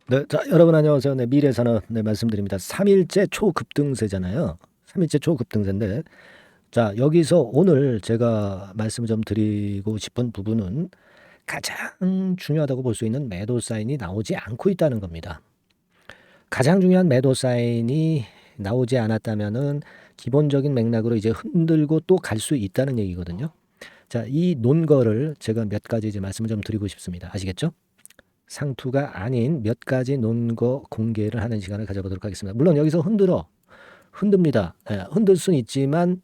네, 자, 여러분 안녕하세요. 네, 미래산업 말씀드립니다. 3일째 초급등세잖아요. 3일째 초급등세인데, 자, 여기서 오늘 제가 말씀을 좀 드리고 싶은 부분은 가장 중요하다고 볼 수 있는 매도 사인이 나오지 않고 있다는 겁니다. 가장 중요한 매도 사인이 나오지 않았다면은 기본적인 맥락으로 이제 흔들고 또 갈 수 있다는 얘기거든요. 자, 이 논거를 제가 몇 가지 이제 말씀을 좀 드리고 싶습니다. 아시겠죠? 상투가 아닌 몇 가지 논거 공개를 하는 시간을 가져보도록 하겠습니다. 물론 여기서 흔듭니다. 흔들 수는 있지만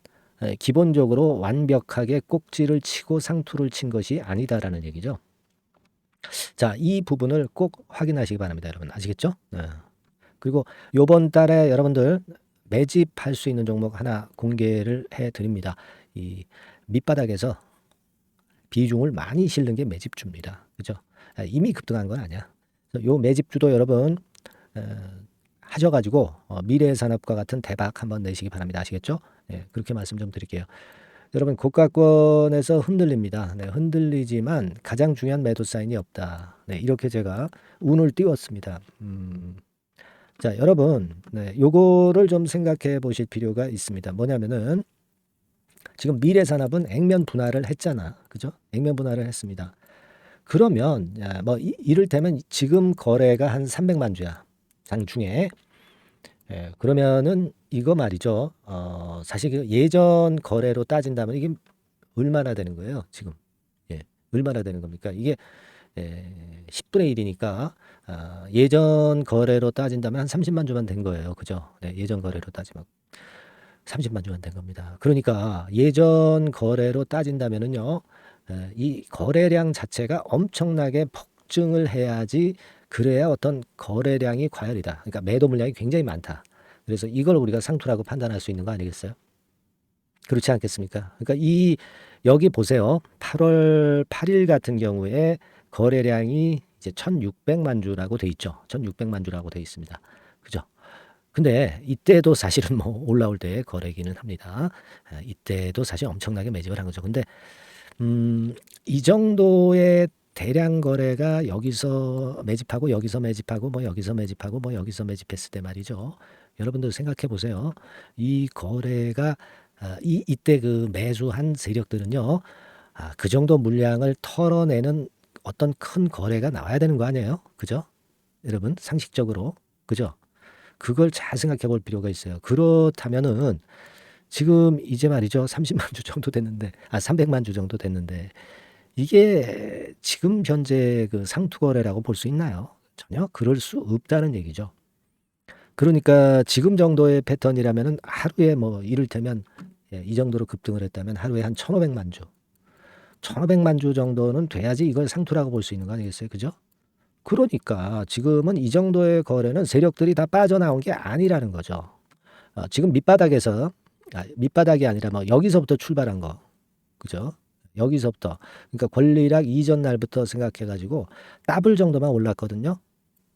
기본적으로 완벽하게 꼭지를 치고 상투를 친 것이 아니다라는 얘기죠. 자, 이 부분을 꼭 확인하시기 바랍니다, 여러분. 아시겠죠? 그리고 요번 달에 여러분들 매집할 수 있는 종목 하나 공개를 해 드립니다. 이 밑바닥에서 비중을 많이 실는 게 매집주입니다. 그죠? 이미 급등한 건 아니야. 요 매집주도 여러분 하셔가지고 미래산업과 같은 대박 한번 내시기 바랍니다. 아시겠죠? 네, 그렇게 말씀 좀 드릴게요. 여러분 고가권에서 흔들립니다. 네, 흔들리지만 가장 중요한 매도 사인이 없다. 네, 이렇게 제가 운을 띄웠습니다. 자, 여러분, 네, 요거를 좀 생각해 보실 필요가 있습니다. 뭐냐면은 지금 미래산업은 액면 분할을 했잖아. 그죠? 액면 분할을 했습니다. 그러면 뭐 이를테면 지금 거래가 한 300만 주야. 장중에. 그러면은 이거 말이죠. 사실 그 예전 거래로 따진다면 이게 얼마나 되는 거예요, 지금? 예. 얼마나 되는 겁니까? 이게 10분의 1이니까 예전 거래로 따진다면 한 30만 주만 된 거예요. 그죠? 네, 예전 거래로 따지면 30만 주만 된 겁니다. 그러니까 예전 거래로 따진다면은요. 이 거래량 자체가 엄청나게 폭증을 해야지 그래야 어떤 거래량이 과열이다. 그러니까 매도 물량이 굉장히 많다. 그래서 이걸 우리가 상투라고 판단할 수 있는 거 아니겠어요? 그렇지 않겠습니까? 그러니까 이 여기 보세요. 8월 8일 같은 경우에 거래량이 이제 1,600만 주라고 돼 있죠. 1,600만 주라고 돼 있습니다. 그죠? 근데 이때도 사실은 뭐 올라올 때 거래기는 합니다. 이때도 사실 엄청나게 매집을 한 거죠. 근데 이 정도의 대량 거래가 여기서 매집하고 여기서 매집하고 뭐 여기서 매집하고 뭐 여기서 매집했을 때 말이죠. 여러분들 생각해 보세요. 이 거래가 이때 그 매수한 세력들은요. 그 정도 물량을 털어내는 어떤 큰 거래가 나와야 되는 거 아니에요? 그죠? 여러분 상식적으로 그죠? 그걸 잘 생각해 볼 필요가 있어요. 그렇다면은 지금 이제 말이죠. 30만 주 정도 됐는데, 300만 주 정도 됐는데, 이게 지금 현재 그 상투 거래라고 볼 수 있나요? 전혀 그럴 수 없다는 얘기죠. 그러니까 지금 정도의 패턴이라면은 하루에 뭐 이를테면 이 정도로 급등을 했다면 하루에 한 1,500만 주, 1,500만 주 정도는 돼야지 이걸 상투라고 볼 수 있는 거 아니겠어요? 그죠? 그러니까 지금은 이 정도의 거래는 세력들이 다 빠져나온 게 아니라는 거죠. 지금 밑바닥에서 밑바닥이 아니라 뭐 여기서부터 출발한 거, 그죠? 여기서부터 그러니까 권리락 이전 날부터 생각해가지고 더블 정도만 올랐거든요.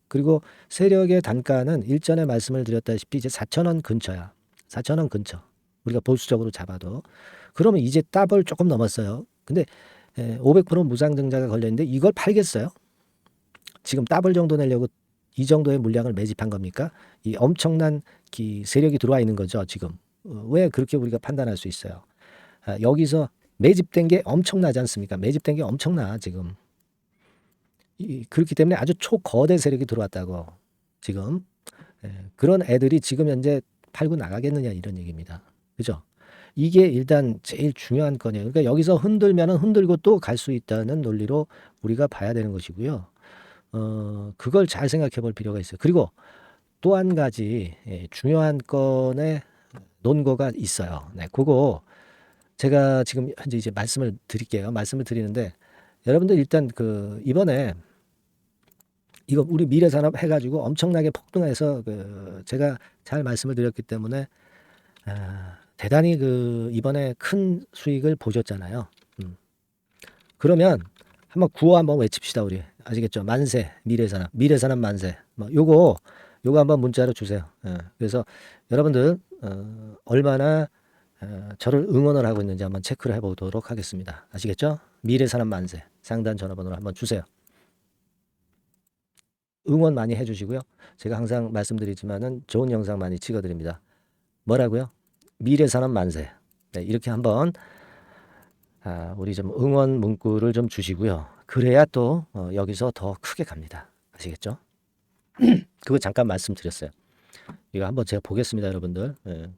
그리고 세력의 단가는 일전에 말씀을 드렸다시피 이제 4,000원 근처야. 4,000원 근처. 우리가 보수적으로 잡아도 그러면 이제 더블 조금 넘었어요. 근데 500% 무상증자가 걸렸는데 이걸 팔겠어요? 지금 더블 정도 내려고 이 정도의 물량을 매집한 겁니까? 이 엄청난 세력이 들어와 있는 거죠, 지금. 왜 그렇게 우리가 판단할 수 있어요? 여기서 매집된 게 엄청나지 않습니까? 매집된 게 엄청나, 지금. 그렇기 때문에 아주 초거대 세력이 들어왔다고, 지금. 그런 애들이 지금 현재 팔고 나가겠느냐, 이런 얘기입니다. 그죠? 이게 일단 제일 중요한 거네요. 그러니까 여기서 흔들면은 흔들고 또 갈 수 있다는 논리로 우리가 봐야 되는 것이고요. 그걸 잘 생각해 볼 필요가 있어요. 그리고 또 한 가지 중요한 건의 논거가 있어요. 네, 그거 제가 지금 현재 이제 말씀을 드릴게요. 말씀을 드리는데 여러분들 일단 그 이번에 이거 우리 미래산업 해가지고 엄청나게 폭등해서 그 제가 잘 말씀을 드렸기 때문에 대단히 그 이번에 큰 수익을 보셨잖아요. 그러면 한번 구호 한번 외칩시다 우리. 아시겠죠? 만세 미래산업 미래산업 만세. 뭐 요거 한번 문자로 주세요. 그래서 여러분들 얼마나 저를 응원을 하고 있는지 한번 체크를 해보도록 하겠습니다. 아시겠죠? 미래산업 만세 상단 전화번호로 한번 주세요. 응원 많이 해주시고요. 제가 항상 말씀드리지만은 좋은 영상 많이 찍어드립니다. 뭐라고요? 미래산업 만세. 네, 이렇게 한번 우리 좀 응원 문구를 좀 주시고요. 그래야 또 여기서 더 크게 갑니다. 아시겠죠? 그거 잠깐 말씀드렸어요. 이거 한번 제가 보겠습니다, 여러분들. 예.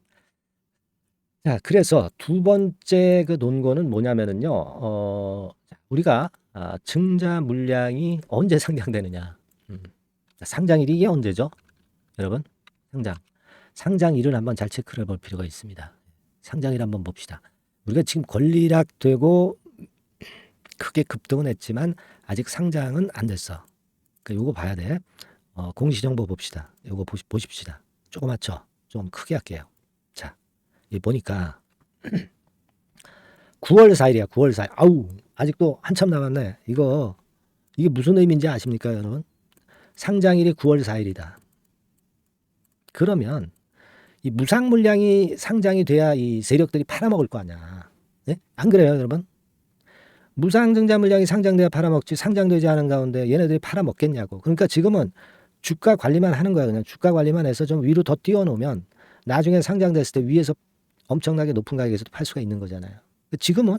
자, 그래서 두 번째 그 논거는 뭐냐면은요, 우리가 증자 물량이 언제 상장되느냐. 상장일이 이게 언제죠? 여러분, 상장일을 한번 잘 체크를 해볼 필요가 있습니다. 상장일 한번 봅시다. 우리가 지금 권리락되고 크게 급등은 했지만 아직 상장은 안 됐어. 그러니까 요거 봐야 돼. 공시정보 봅시다. 요거 보십시다. 조그맣죠? 좀 크게 할게요. 자, 이 보니까 9월 4일이야. 9월 4일. 아우, 아직도 한참 남았네. 이게 무슨 의미인지 아십니까, 여러분? 상장일이 9월 4일이다. 그러면 이 무상 물량이 상장이 돼야 이 세력들이 팔아먹을 거 아니야. 네? 안 그래요, 여러분? 무상 증자 물량이 상장돼야 팔아먹지 상장되지 않은 가운데 얘네들이 팔아먹겠냐고. 그러니까 지금은 주가 관리만 하는 거야. 그냥 주가 관리만 해서 좀 위로 더 띄워놓으면 나중에 상장됐을 때 위에서 엄청나게 높은 가격에서도 팔 수가 있는 거잖아요. 지금은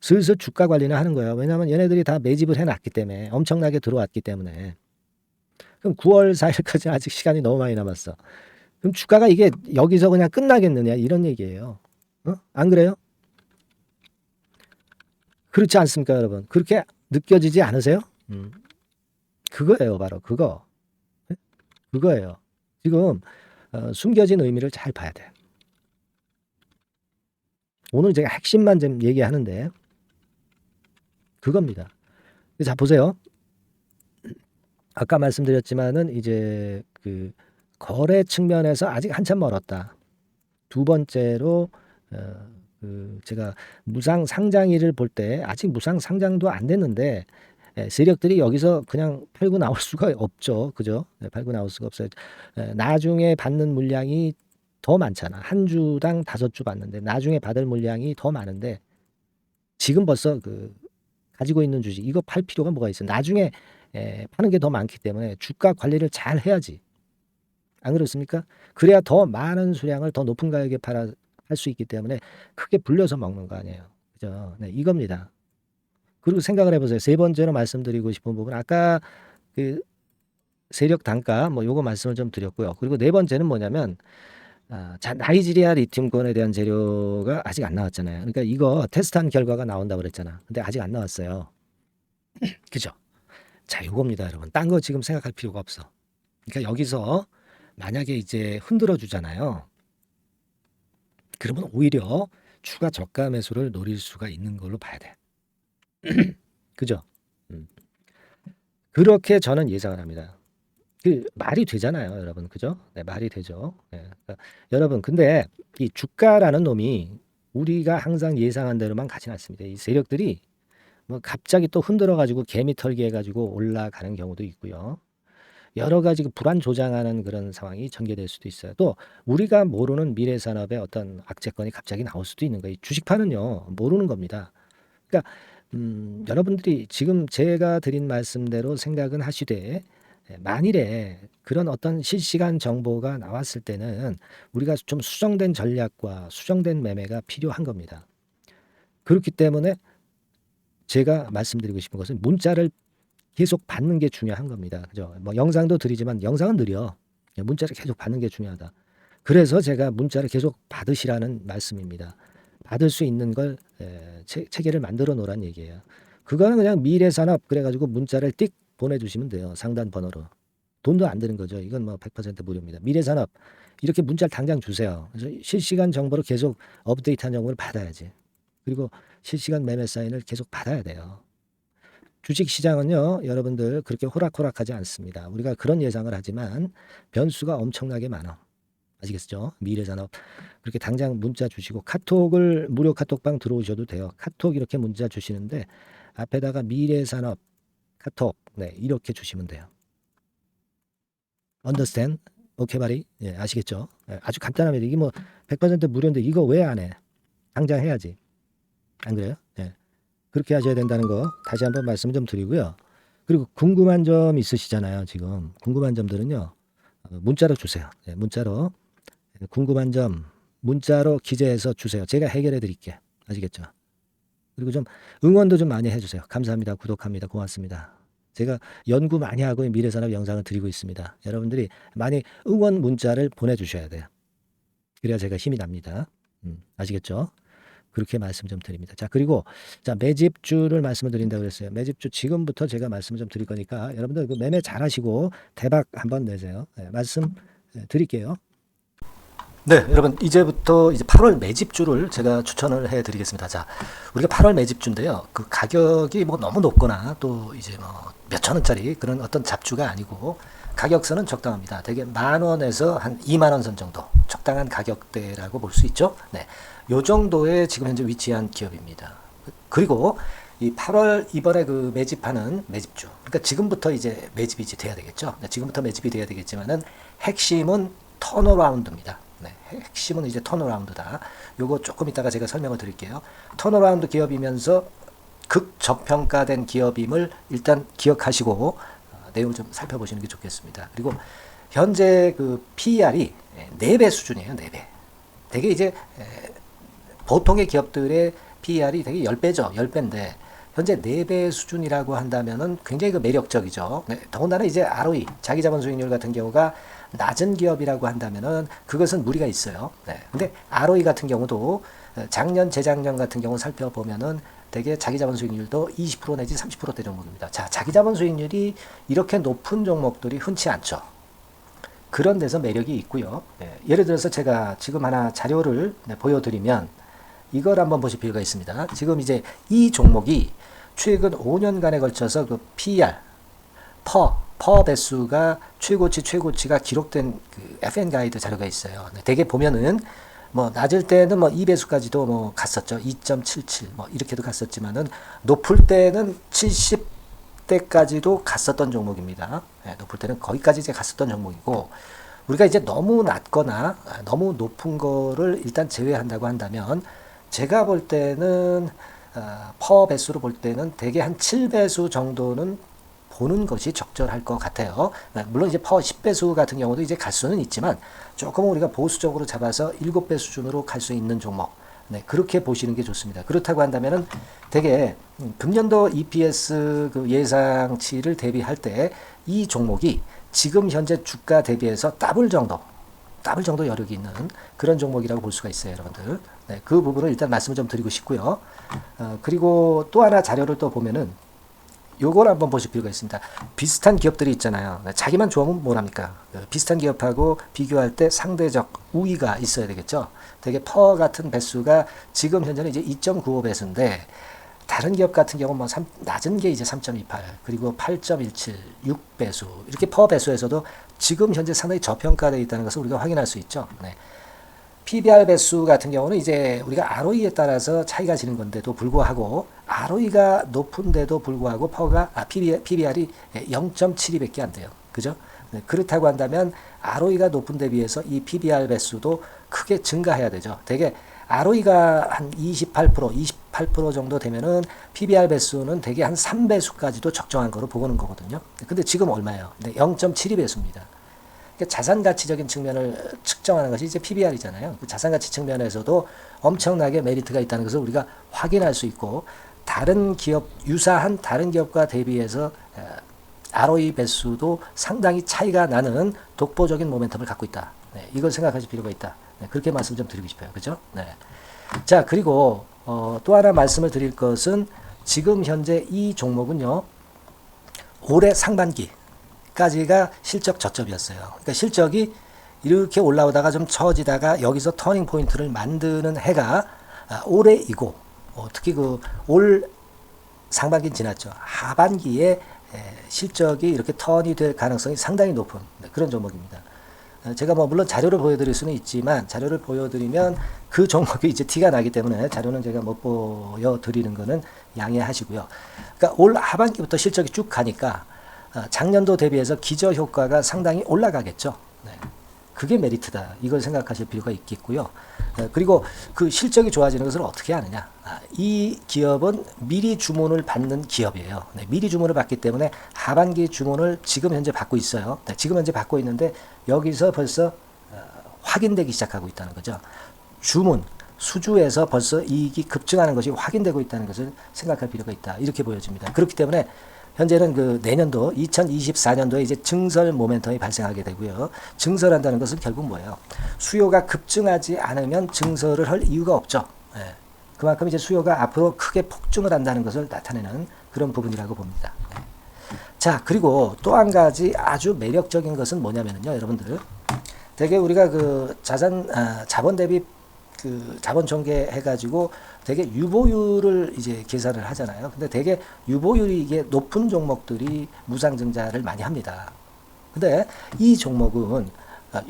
슬슬 주가 관리는 하는 거예요. 왜냐하면 얘네들이 다 매집을 해놨기 때문에 엄청나게 들어왔기 때문에. 그럼 9월 4일까지 아직 시간이 너무 많이 남았어. 그럼 주가가 이게 여기서 그냥 끝나겠느냐 이런 얘기예요. 안 그래요? 그렇지 않습니까, 여러분? 그렇게 느껴지지 않으세요? 그거예요, 바로 그거. 그거예요. 지금 숨겨진 의미를 잘 봐야 돼. 오늘 제가 핵심만 좀 얘기하는데 그겁니다. 자, 보세요. 아까 말씀드렸지만은 이제 그 거래 측면에서 아직 한참 멀었다. 두 번째로 제가 무상 상장일을 볼 때 아직 무상 상장도 안 됐는데 세력들이 여기서 그냥 팔고 나올 수가 없죠. 그죠? 팔고 나올 수가 없어요. 나중에 받는 물량이 더 많잖아. 한 주당 5주 받는데 나중에 받을 물량이 더 많은데 지금 벌써 가지고 있는 주식 이거 팔 필요가 뭐가 있어. 나중에 파는 게 더 많기 때문에 주가 관리를 잘 해야지. 안 그렇습니까? 그래야 더 많은 수량을 더 높은 가격에 팔 수 있기 때문에 크게 불려서 먹는 거 아니에요. 그죠? 네, 이겁니다. 그리고 생각을 해보세요. 세 번째로 말씀드리고 싶은 부분 아까 그 세력 단가 뭐 요거 말씀을 좀 드렸고요. 그리고 네 번째는 뭐냐면 나이지리아 리튬권에 대한 재료가 아직 안 나왔잖아요. 그러니까 이거 테스트한 결과가 나온다고 그랬잖아. 근데 아직 안 나왔어요. 그죠? 자, 요겁니다, 여러분. 딴 거 지금 생각할 필요가 없어. 그러니까 여기서 만약에 이제 흔들어 주잖아요. 그러면 오히려 추가 저가 매수를 노릴 수가 있는 걸로 봐야 돼. 그죠? 그렇게 저는 예상을 합니다. 말이 되잖아요, 여러분. 그죠? 네, 말이 되죠. 네, 그러니까 여러분, 근데 이 주가라는 놈이 우리가 항상 예상한 대로만 가진 않습니다. 이 세력들이 뭐 갑자기 또 흔들어 가지고 개미 털기 해 가지고 올라가는 경우도 있고요. 여러 가지 불안 조장하는 그런 상황이 전개될 수도 있어요. 또 우리가 모르는 미래 산업의 어떤 악재건이 갑자기 나올 수도 있는 거예요. 주식파는요, 모르는 겁니다. 그러니까 여러분들이 지금 제가 드린 말씀대로 생각은 하시되 만일에 그런 어떤 실시간 정보가 나왔을 때는 우리가 좀 수정된 전략과 수정된 매매가 필요한 겁니다. 그렇기 때문에 제가 말씀드리고 싶은 것은 문자를 계속 받는 게 중요한 겁니다. 그죠? 뭐 영상도 드리지만 영상은 느려. 문자를 계속 받는 게 중요하다. 그래서 제가 문자를 계속 받으시라는 말씀입니다. 받을 수 있는 걸 체계를 만들어 놓으란 얘기예요. 그거는 그냥 미래산업 그래가지고 문자를 띡 보내주시면 돼요. 상단 번호로. 돈도 안 드는 거죠. 이건 뭐 100% 무료입니다. 미래산업 이렇게 문자를 당장 주세요. 그래서 실시간 정보를 계속 업데이트한 정보를 받아야지. 그리고 실시간 매매 사인을 계속 받아야 돼요. 주식시장은요, 여러분들 그렇게 호락호락하지 않습니다. 우리가 그런 예상을 하지만 변수가 엄청나게 많아. 아시겠죠? 미래산업 그렇게 당장 문자 주시고 카톡을 무료 카톡방 들어오셔도 돼요. 카톡 이렇게 문자 주시는데 앞에다가 미래산업 카톡 네 이렇게 주시면 돼요. Understand? 오케이 바리? 예, 아시겠죠? 예, 아주 간단합니다. 이게 뭐 100% 무료인데 이거 왜 안 해? 당장 해야지. 안 그래요? 예. 그렇게 하셔야 된다는 거 다시 한번 말씀 좀 드리고요. 그리고 궁금한 점 있으시잖아요. 지금 궁금한 점들은요. 문자로 주세요. 네, 문자로 궁금한 점 문자로 기재해서 주세요. 제가 해결해 드릴게. 아시겠죠? 그리고 좀 응원도 좀 많이 해주세요. 감사합니다. 구독합니다. 고맙습니다. 제가 연구 많이 하고 미래산업 영상을 드리고 있습니다. 여러분들이 많이 응원 문자를 보내주셔야 돼요. 그래야 제가 힘이 납니다. 아시겠죠? 그렇게 말씀 좀 드립니다. 자, 그리고 자, 매집주를 말씀을 드린다고 그랬어요. 매집주 지금부터 제가 말씀을 좀 드릴 거니까 여러분들 그 매매 잘하시고 대박 한번 내세요. 네, 말씀 드릴게요. 네, 여러분 이제부터 이제 8월 매집주를 제가 추천을 해드리겠습니다. 자, 우리가 8월 매집주인데요. 그 가격이 뭐 너무 높거나 또 이제 뭐 몇천 원짜리 그런 어떤 잡주가 아니고 가격선은 적당합니다. 대개 10,000원에서 한 20,000원 선 정도 적당한 가격대라고 볼 수 있죠. 네, 요 정도에 지금 현재 위치한 기업입니다. 그리고 이 8월 이번에 그 매집하는 매집주, 그러니까 지금부터 이제 매집이 이제 돼야 되겠죠. 네, 지금부터 매집이 돼야 되겠지만은 핵심은 턴어라운드입니다. 네, 핵심은 이제 턴어라운드다. 요거 조금 이따가 제가 설명을 드릴게요. 턴어라운드 기업이면서 극저평가된 기업임을 일단 기억하시고 내용을 좀 살펴보시는 게 좋겠습니다. 그리고 현재 그 PER이 4배 수준이에요. 4배. 되게 이제 보통의 기업들의 PER이 되게 10배죠. 10배인데 현재 4배 수준이라고 한다면은 굉장히 그 매력적이죠. 네, 더군다나 이제 ROE, 자기자본 수익률 같은 경우가 낮은 기업이라고 한다면은 그것은 무리가 있어요. 네. 근데 ROE 같은 경우도 작년, 재작년 같은 경우 살펴보면은 되게 자기자본 수익률도 20% 내지 30%대 종목입니다. 자, 자기자본 수익률이 이렇게 높은 종목들이 흔치 않죠. 그런 데서 매력이 있고요. 네. 예를 들어서 제가 지금 하나 자료를 보여드리면 이걸 한번 보실 필요가 있습니다. 지금 이제 이 종목이 최근 5년간에 걸쳐서 그 PER, 퍼 배수가 최고치가 기록된 그 FN 가이드 자료가 있어요. 대개 보면은 뭐 낮을 때는 뭐 2배수까지도 뭐 갔었죠. 2.77 뭐 이렇게도 갔었지만은 높을 때는 70대까지도 갔었던 종목입니다. 네, 높을 때는 거기까지 이제 갔었던 종목이고 우리가 이제 너무 낮거나 너무 높은 거를 일단 제외한다고 한다면 제가 볼 때는 퍼 배수로 볼 때는 대개 한 7배수 정도는 보는 것이 적절할 것 같아요. 물론 이제 퍼 10배수 같은 경우도 이제 갈 수는 있지만 조금 우리가 보수적으로 잡아서 7배 수준으로 갈 수 있는 종목. 네, 그렇게 보시는 게 좋습니다. 그렇다고 한다면은 되게 금년도 EPS 그 예상치를 대비할 때 이 종목이 지금 현재 주가 대비해서 더블 정도 여력이 있는 그런 종목이라고 볼 수가 있어요, 여러분들. 네, 그 부분을 일단 말씀을 좀 드리고 싶고요. 그리고 또 하나 자료를 또 보면은 요걸 한번 보실 필요가 있습니다. 비슷한 기업들이 있잖아요. 자기만 좋으면 뭐랍니까? 비슷한 기업하고 비교할 때 상대적 우위가 있어야 되겠죠. 되게 퍼 같은 배수가 지금 현재는 이제 2.95배수인데 다른 기업 같은 경우는 뭐 낮은 게 이제 3.28 그리고 8.17 6배수 이렇게 퍼 배수에서도 지금 현재 상당히 저평가되어 있다는 것을 우리가 확인할 수 있죠. 네. PBR 배수 같은 경우는 이제 우리가 ROE에 따라서 차이가 지는 건데도 불구하고 ROE가 높은데도 불구하고 PBR이 0.72밖에 안 돼요. 그죠? 네, 그렇다고 한다면 ROE가 높은 데 비해서 이 PBR 배수도 크게 증가해야 되죠. 되게 ROE가 한 28% 정도 되면은 PBR 배수는 되게 한 3배수까지도 적정한 거로 보고는 거거든요. 근데 지금 얼마예요? 0.72배수입니다. 자산 가치적인 측면을 측정하는 것이 이제 PBR이잖아요. 그 자산 가치 측면에서도 엄청나게 메리트가 있다는 것을 우리가 확인할 수 있고 다른 기업 유사한 다른 기업과 대비해서 ROE 배수도 상당히 차이가 나는 독보적인 모멘텀을 갖고 있다. 네, 이걸 생각하실 필요가 있다. 네, 그렇게 말씀 좀 드리고 싶어요. 그죠? 네. 자, 그리고 또 하나 말씀을 드릴 것은 지금 현재 이 종목은요. 올해 상반기 까지가 실적 저점이었어요. 그러니까 실적이 이렇게 올라오다가 좀 처지다가 여기서 터닝 포인트를 만드는 해가 올해이고 특히 그 올 상반기 지났죠. 하반기에 실적이 이렇게 턴이 될 가능성이 상당히 높은 그런 종목입니다. 제가 뭐 물론 자료를 보여드릴 수는 있지만 자료를 보여드리면 그 종목이 이제 티가 나기 때문에 자료는 제가 못 보여드리는 거는 양해하시고요. 그러니까 올 하반기부터 실적이 쭉 가니까 작년도 대비해서 기저 효과가 상당히 올라가겠죠. 네. 그게 메리트다. 이걸 생각하실 필요가 있겠고요. 그리고 그 실적이 좋아지는 것을 어떻게 아느냐. 이 기업은 미리 주문을 받는 기업이에요. 네, 미리 주문을 받기 때문에 하반기 주문을 지금 현재 받고 있어요. 네, 지금 현재 받고 있는데 여기서 벌써 확인되기 시작하고 있다는 거죠. 주문, 수주에서 벌써 이익이 급증하는 것이 확인되고 있다는 것을 생각할 필요가 있다. 이렇게 보여집니다. 그렇기 때문에 현재는 그 내년도 2024년도에 이제 증설 모멘텀이 발생하게 되고요. 증설한다는 것은 결국 뭐예요? 수요가 급증하지 않으면 증설을 할 이유가 없죠. 예. 그만큼 이제 수요가 앞으로 크게 폭증을 한다는 것을 나타내는 그런 부분이라고 봅니다. 예. 자, 그리고 또 한 가지 아주 매력적인 것은 뭐냐면요, 여러분들. 되게 우리가 그 자본 대비 그 자본 전개 해가지고 되게 유보율을 이제 계산을 하잖아요. 근데 되게 유보율이 이게 높은 종목들이 무상증자를 많이 합니다. 근데 이 종목은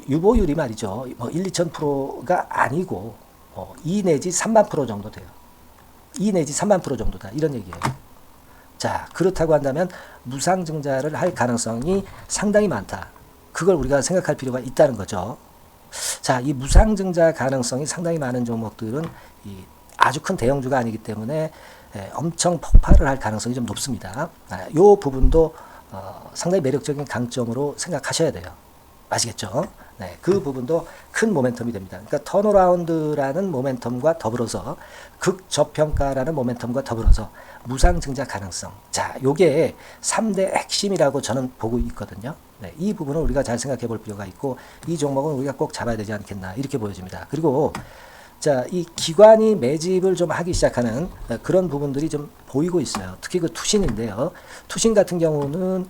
유보율이 말이죠. 뭐 1, 2,000%가 아니고 2 내지 3만 프로 정도 돼요. 2 내지 3만 프로 정도다. 이런 얘기예요. 자, 그렇다고 한다면 무상증자를 할 가능성이 상당히 많다. 그걸 우리가 생각할 필요가 있다는 거죠. 자, 이 무상증자 가능성이 상당히 많은 종목들은 아주 큰 대형주가 아니기 때문에 엄청 폭발을 할 가능성이 좀 높습니다. 이 부분도 상당히 매력적인 강점으로 생각하셔야 돼요. 아시겠죠? 네, 그 부분도 큰 모멘텀이 됩니다. 그러니까 턴어라운드라는 모멘텀과 더불어서 극저평가라는 모멘텀과 더불어서 무상증자 가능성. 자, 요게 3대 핵심이라고 저는 보고 있거든요. 네, 이 부분을 우리가 잘 생각해 볼 필요가 있고 이 종목은 우리가 꼭 잡아야 되지 않겠나 이렇게 보여집니다. 그리고 자, 이 기관이 매집을 좀 하기 시작하는 그런 부분들이 좀 보이고 있어요. 특히 그 투신인데요. 투신 같은 경우는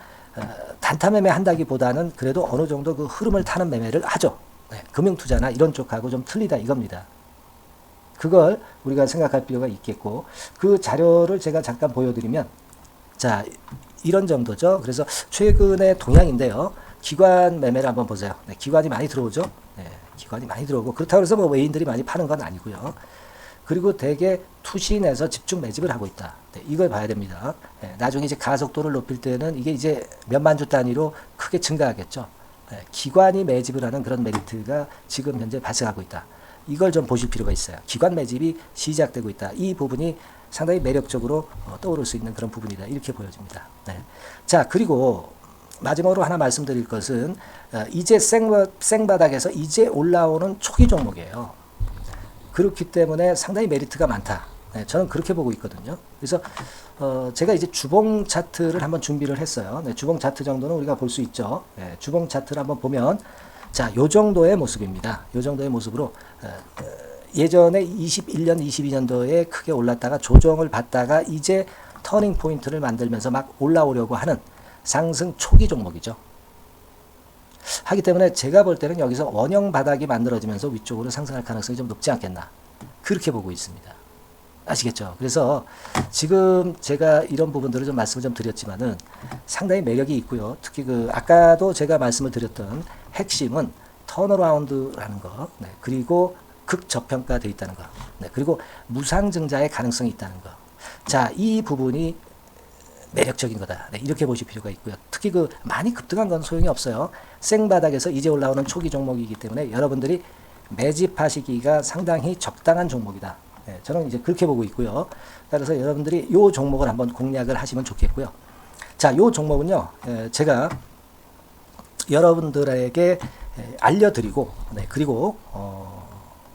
단타 매매 한다기보다는 그래도 어느 정도 그 흐름을 타는 매매를 하죠. 네, 금융투자나 이런 쪽하고 좀 틀리다 이겁니다. 그걸 우리가 생각할 필요가 있겠고 그 자료를 제가 잠깐 보여드리면 자, 이런 정도죠. 그래서 최근의 동향인데요. 기관 매매를 한번 보세요. 네, 기관이 많이 들어오죠. 네, 기관이 많이 들어오고 그렇다고 해서 뭐 외인들이 많이 파는 건 아니고요. 그리고 대개 투신에서 집중 매집을 하고 있다. 네, 이걸 봐야 됩니다. 네, 나중에 이제 가속도를 높일 때는 이게 이제 몇만 주 단위로 크게 증가하겠죠. 네, 기관이 매집을 하는 그런 메리트가 지금 현재 발생하고 있다. 이걸 좀 보실 필요가 있어요. 기관 매집이 시작되고 있다. 이 부분이 상당히 매력적으로 떠오를 수 있는 그런 부분이다. 이렇게 보여집니다. 네. 자, 그리고 마지막으로 하나 말씀드릴 것은 이제 생바닥에서 이제 올라오는 초기 종목이에요. 그렇기 때문에 상당히 메리트가 많다. 네, 저는 그렇게 보고 있거든요. 그래서 제가 이제 주봉 차트를 한번 준비를 했어요. 네, 주봉 차트 정도는 우리가 볼 수 있죠. 네, 주봉 차트를 한번 보면 자, 요 정도의 모습입니다. 요 정도의 모습으로 예전에 21년, 22년도에 크게 올랐다가 조정을 받다가 이제 터닝 포인트를 만들면서 막 올라오려고 하는 상승 초기 종목이죠. 하기 때문에 제가 볼 때는 여기서 원형 바닥이 만들어지면서 위쪽으로 상승할 가능성이 좀 높지 않겠나. 그렇게 보고 있습니다. 아시겠죠? 그래서 지금 제가 이런 부분들을 좀 말씀을 좀 드렸지만은 상당히 매력이 있고요. 특히 그 아까도 제가 말씀을 드렸던 핵심은 턴어라운드라는 거, 네, 그리고 극저평가되어 있다는 거, 네, 그리고 무상증자의 가능성이 있다는 거. 자, 이 부분이 매력적인 거다. 네, 이렇게 보실 필요가 있고요. 특히 그 많이 급등한 건 소용이 없어요. 생바닥에서 이제 올라오는 초기 종목이기 때문에 여러분들이 매집하시기가 상당히 적당한 종목이다. 네, 저는 이제 그렇게 보고 있고요. 따라서 여러분들이 이 종목을 한번 공략을 하시면 좋겠고요. 자, 이 종목은요, 제가 여러분들에게 알려드리고, 네, 그리고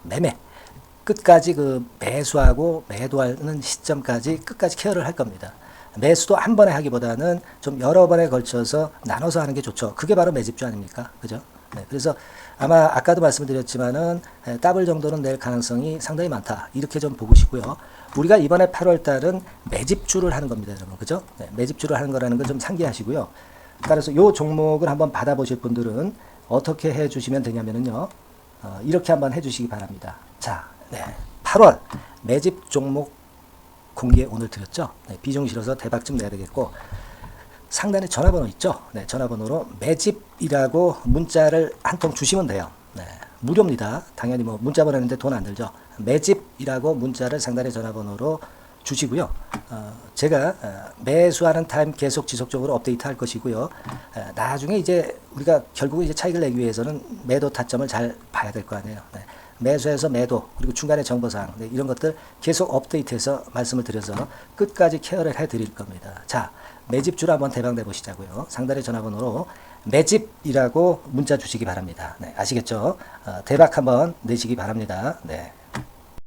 매매 끝까지 그 매수하고 매도하는 시점까지 끝까지 케어를 할 겁니다. 매수도 한 번에 하기보다는 좀 여러 번에 걸쳐서 나눠서 하는 게 좋죠. 그게 바로 매집주 아닙니까? 그죠? 네, 그래서 아마 아까도 말씀드렸지만은 더블 정도는 낼 가능성이 상당히 많다. 이렇게 좀 보시고요. 우리가 이번에 8월 달은 매집주를 하는 겁니다, 여러분. 그죠? 네, 매집주를 하는 거라는 걸 좀 상기하시고요. 따라서 요 종목을 한번 받아보실 분들은 어떻게 해 주시면 되냐면은요. 이렇게 한번 해 주시기 바랍니다. 자, 네, 8월 매집 종목 공개 오늘 드렸죠. 네, 비중 실어서 대박 좀 내야 되겠고 상단에 전화번호 있죠. 네, 전화번호로 매집이라고 문자를 한 통 주시면 돼요. 네, 무료입니다. 당연히 뭐 문자 보내는데 돈 안 들죠. 매집이라고 문자를 상단의 전화번호로 주시고요. 제가 매수하는 타임 계속 지속적으로 업데이트할 것이고요. 나중에 이제 우리가 결국 이제 차익을 내기 위해서는 매도 타점을 잘 봐야 될 거 아니에요. 네. 매수해서 매도 그리고 중간에 정보사항 네, 이런 것들 계속 업데이트해서 말씀을 드려서 끝까지 케어를 해드릴 겁니다. 자, 매집주로 한번 대박 내보시자고요. 상단의 전화번호로 매집이라고 문자 주시기 바랍니다. 네, 아시겠죠? 대박 한번 내시기 바랍니다. 네.